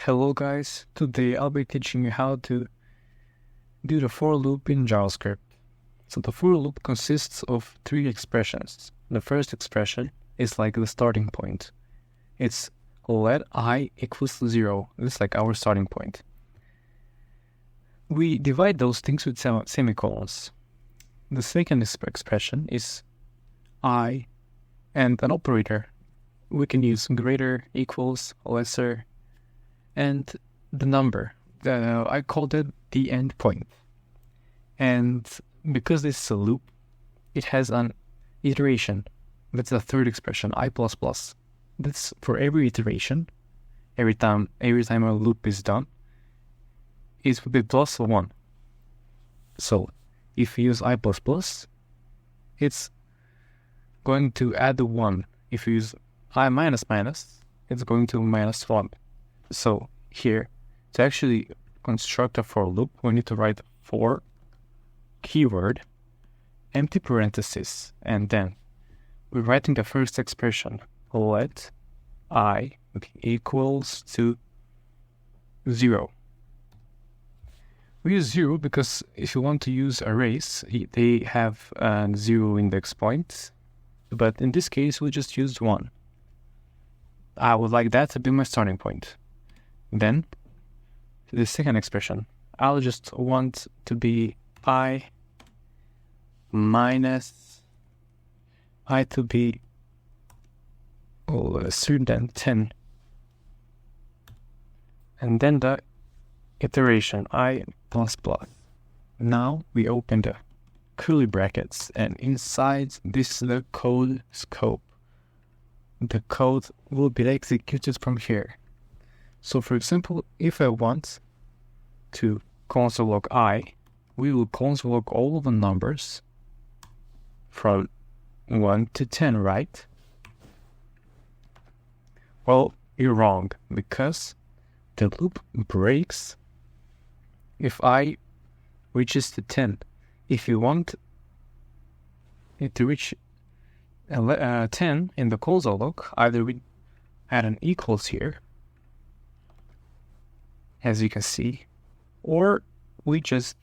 Hello guys, today I'll be teaching you how to do the for loop in JavaScript. So the for loop consists of three expressions. The first expression is like the starting point. It's let I equals 0. This is like our starting point. We divide those things with semicolons. The second expression is I and an operator. We can use greater, equals, lesser, and the number. I called it the end point. And because this is a loop, it has an iteration. That's the third expression, I++. That's for every iteration. Every time a loop is done, it will be plus 1. So if you use I++, it's going to add 1. If you use I minus, it's going to minus 1. So here, to actually construct a for loop, we need to write for keyword, empty parenthesis, and then we're writing the first expression, let I equals to 0. We use 0 because if you want to use arrays, they have 0 index points, but in this case, we just used 1. I would like that to be my starting point. Then, the second expression, I'll just want to be I minus I to be lesser than 10. And then the iteration, I++. Now we open the curly brackets, and inside this is the code scope. The code will be executed from here. So for example, if I want to console log I, we will console log all of the numbers from 1 to 10, right? Well, you're wrong, because the loop breaks if I reaches to 10. If you want it to reach 10 in the console log, either we add an equals here, as you can see, or we just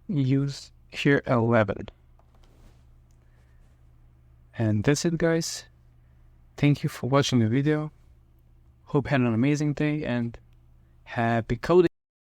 use here 11. And that's it, guys. Thank you for watching the video. Hope you had an amazing day and happy coding.